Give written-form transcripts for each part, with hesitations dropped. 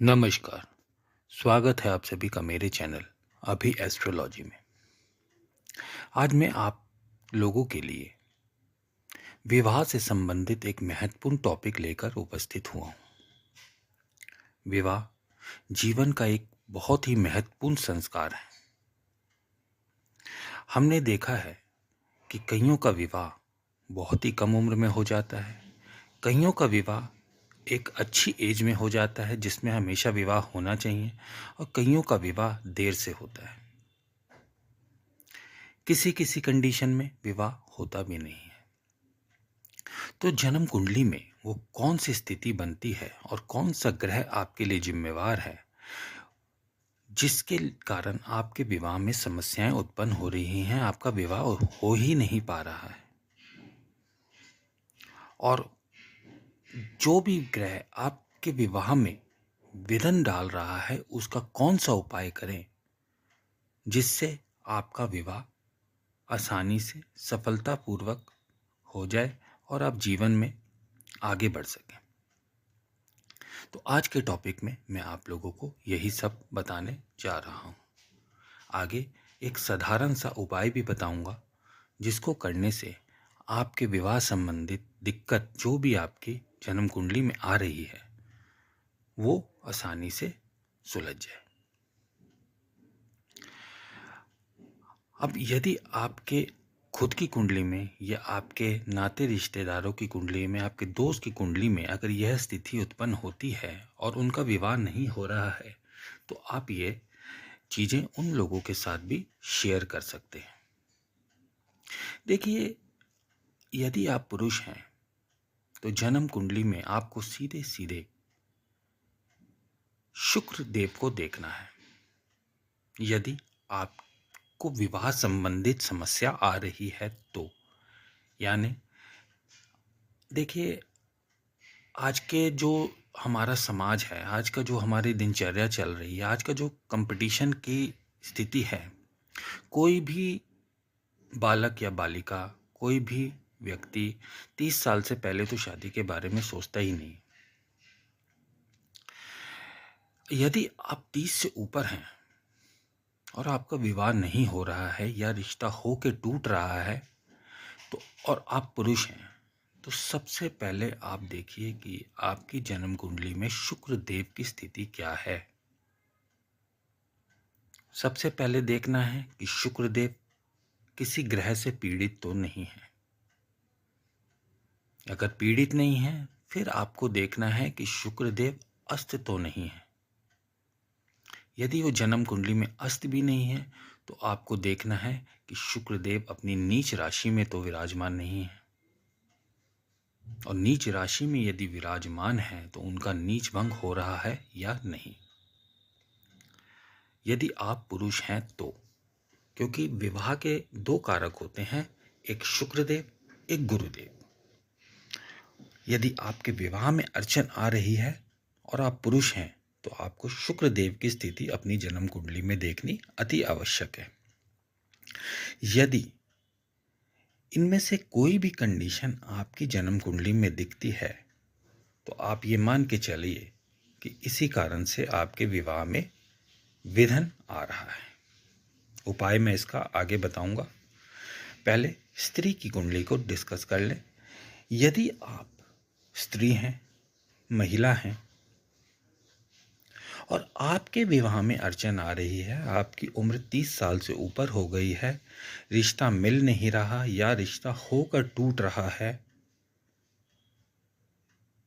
नमस्कार। स्वागत है आप सभी का मेरे चैनल अभी एस्ट्रोलॉजी में। आज मैं आप लोगों के लिए विवाह से संबंधित एक महत्वपूर्ण टॉपिक लेकर उपस्थित हुआ हूँ। विवाह जीवन का एक बहुत ही महत्वपूर्ण संस्कार है। हमने देखा है कि कईयों का विवाह बहुत ही कम उम्र में हो जाता है, कईयों का विवाह एक अच्छी एज में हो जाता है जिसमें हमेशा विवाह होना चाहिए, और कईयों का विवाह देर से होता है। किसी किसी कंडीशन में विवाह होता भी नहीं है। तो जन्म कुंडली में वो कौन सी स्थिति बनती है और कौन सा ग्रह आपके लिए जिम्मेवार है जिसके कारण आपके विवाह में समस्याएं उत्पन्न हो रही हैं, आपका विवाह हो ही नहीं पा रहा है। और जो भी ग्रह आपके विवाह में विघ्न डाल रहा है उसका कौन सा उपाय करें जिससे आपका विवाह आसानी से सफलतापूर्वक हो जाए और आप जीवन में आगे बढ़ सकें। तो आज के टॉपिक में मैं आप लोगों को यही सब बताने जा रहा हूँ। आगे एक साधारण सा उपाय भी बताऊंगा जिसको करने से आपके विवाह संबंधित दिक्कत जो भी आपकी जन्म कुंडली में आ रही है वो आसानी से सुलझ जाए। अब यदि आपके खुद की कुंडली में या आपके नाते रिश्तेदारों की कुंडली में, आपके दोस्त की कुंडली में अगर यह स्थिति उत्पन्न होती है और उनका विवाह नहीं हो रहा है तो आप ये चीज़ें उन लोगों के साथ भी शेयर कर सकते हैं। देखिए, यदि आप पुरुष हैं तो जन्म कुंडली में आपको सीधे सीधे शुक्र देव को देखना है। यदि आपको विवाह संबंधित समस्या आ रही है तो यानी देखिए, आज के जो हमारा समाज है, आज का जो हमारी दिनचर्या चल रही है, आज का जो कंपटीशन की स्थिति है, कोई भी बालक या बालिका, कोई भी व्यक्ति 30 साल से पहले तो शादी के बारे में सोचता ही नहीं। यदि आप 30 से ऊपर हैं और आपका विवाह नहीं हो रहा है या रिश्ता हो के टूट रहा है तो और आप पुरुष हैं तो सबसे पहले आप देखिए कि आपकी जन्म कुंडली में शुक्र देव की स्थिति क्या है। सबसे पहले देखना है कि शुक्र देव किसी ग्रह से पीड़ित तो नहीं है। अगर पीड़ित नहीं है फिर आपको देखना है कि शुक्र देव अस्त तो नहीं है। यदि वो जन्म कुंडली में अस्त भी नहीं है तो आपको देखना है कि शुक्र देव अपनी नीच राशि में तो विराजमान नहीं है, और नीच राशि में यदि विराजमान है तो उनका नीच भंग हो रहा है या नहीं। यदि आप पुरुष हैं तो, क्योंकि विवाह के दो कारक होते हैं, एक शुक्रदेव, एक गुरुदेव। यदि आपके विवाह में अड़चन आ रही है और आप पुरुष हैं तो आपको शुक्रदेव की स्थिति अपनी जन्म कुंडली में देखनी अति आवश्यक है। यदि इनमें से कोई भी कंडीशन आपकी जन्म कुंडली में दिखती है तो आप ये मान के चलिए कि इसी कारण से आपके विवाह में विघ्न आ रहा है। उपाय मैं इसका आगे बताऊंगा। पहले स्त्री की कुंडली को डिस्कस कर लें। यदि आप स्त्री हैं, महिला हैं और आपके विवाह में अड़चन आ रही है, आपकी उम्र 30 साल से ऊपर हो गई है, रिश्ता मिल नहीं रहा या रिश्ता होकर टूट रहा है,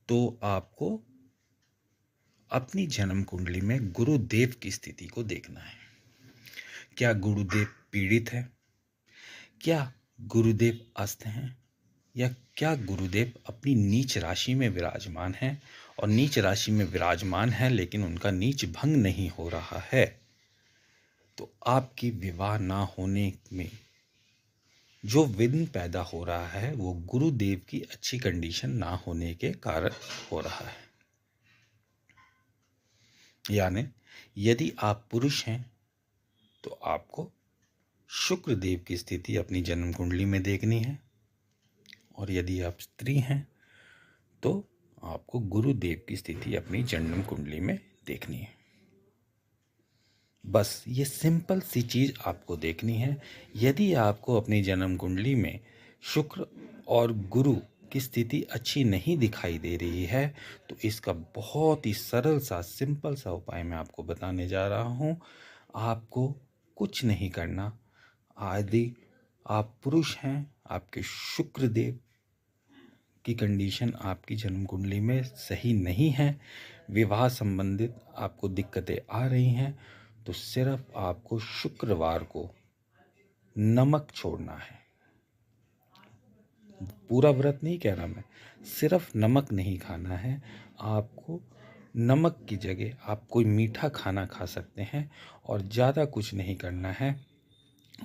तो आपको अपनी जन्म कुंडली में गुरुदेव की स्थिति को देखना है। क्या गुरुदेव पीड़ित है, क्या गुरुदेव अस्त हैं, या क्या गुरुदेव अपनी नीच राशि में विराजमान है, और नीच राशि में विराजमान है लेकिन उनका नीच भंग नहीं हो रहा है, तो आपकी विवाह ना होने में जो विघ्न पैदा हो रहा है वो गुरुदेव की अच्छी कंडीशन ना होने के कारण हो रहा है। यानी यदि आप पुरुष हैं तो आपको शुक्र देव की स्थिति अपनी जन्म कुंडली में देखनी है, और यदि आप स्त्री हैं तो आपको गुरुदेव की स्थिति अपनी जन्म कुंडली में देखनी है। बस ये सिंपल सी चीज़ आपको देखनी है। यदि आपको अपनी जन्म कुंडली में शुक्र और गुरु की स्थिति अच्छी नहीं दिखाई दे रही है, तो इसका बहुत ही सरल सा सिंपल सा उपाय मैं आपको बताने जा रहा हूँ। आपको कुछ नहीं करना। यदि आप पुरुष हैं, आपके शुक्र देव की कंडीशन आपकी जन्म कुंडली में सही नहीं है, विवाह संबंधित आपको दिक्कतें आ रही हैं, तो सिर्फ आपको शुक्रवार को नमक छोड़ना है। पूरा व्रत नहीं कह रहा मैं, सिर्फ नमक नहीं खाना है आपको। नमक की जगह आप कोई मीठा खाना खा सकते हैं और ज़्यादा कुछ नहीं करना है।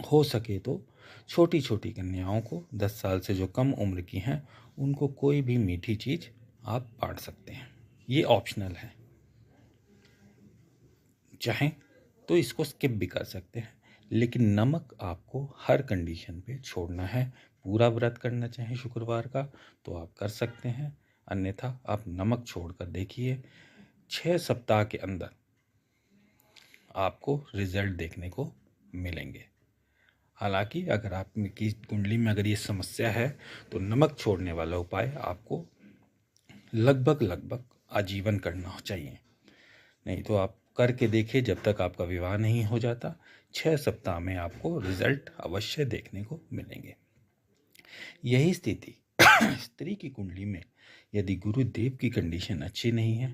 हो सके तो छोटी छोटी कन्याओं को, 10 साल से जो कम उम्र की हैं, उनको कोई भी मीठी चीज़ आप बांट सकते हैं। ये ऑप्शनल है, चाहें तो इसको स्किप भी कर सकते हैं, लेकिन नमक आपको हर कंडीशन पे छोड़ना है। पूरा व्रत करना चाहें शुक्रवार का तो आप कर सकते हैं, अन्यथा आप नमक छोड़कर देखिए। 6 सप्ताह के अंदर आपको रिजल्ट देखने को मिलेंगे। हालांकि अगर आपकी कुंडली में अगर ये समस्या है, तो नमक छोड़ने वाला उपाय आपको लगभग आजीवन करना चाहिए। नहीं तो आप करके देखिए, जब तक आपका विवाह नहीं हो जाता, 6 सप्ताह में आपको रिजल्ट अवश्य देखने को मिलेंगे। यही स्थिति स्त्री की कुंडली में यदि गुरुदेव की कंडीशन अच्छी नहीं है,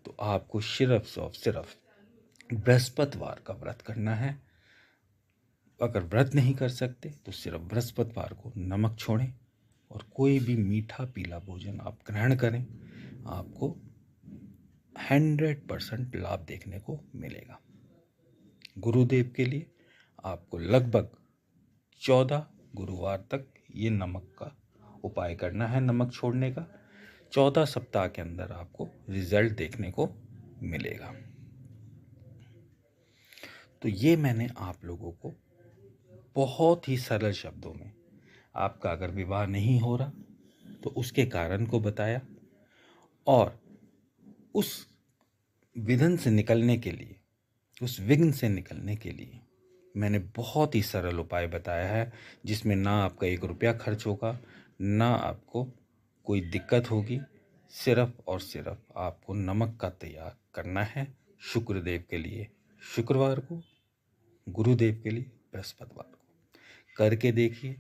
तो आपको सिर्फ बृहस्पतिवार का व्रत करना है। अगर व्रत नहीं कर सकते तो सिर्फ बृहस्पतिवार को नमक छोड़ें और कोई भी मीठा पीला भोजन आप ग्रहण करें, आपको 100% लाभ देखने को मिलेगा। गुरुदेव के लिए आपको लगभग 14 गुरुवार तक ये नमक का उपाय करना है, नमक छोड़ने का। 14 सप्ताह के अंदर आपको रिजल्ट देखने को मिलेगा। तो ये मैंने आप लोगों को बहुत ही सरल शब्दों में, आपका अगर विवाह नहीं हो रहा तो उसके कारण को बताया, और उस विघ्न से निकलने के लिए, उस विघ्न से निकलने के लिए मैंने बहुत ही सरल उपाय बताया है, जिसमें ना आपका 1 रुपया खर्च होगा, ना आपको कोई दिक्कत होगी। सिर्फ और सिर्फ आपको नमक का तैयार करना है शुक्रदेव के लिए शुक्रवार को, गुरुदेव के लिए बृहस्पतिवार को। करके देखिए,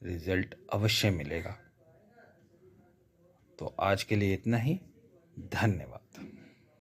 रिजल्ट अवश्य मिलेगा। तो आज के लिए इतना ही। धन्यवाद।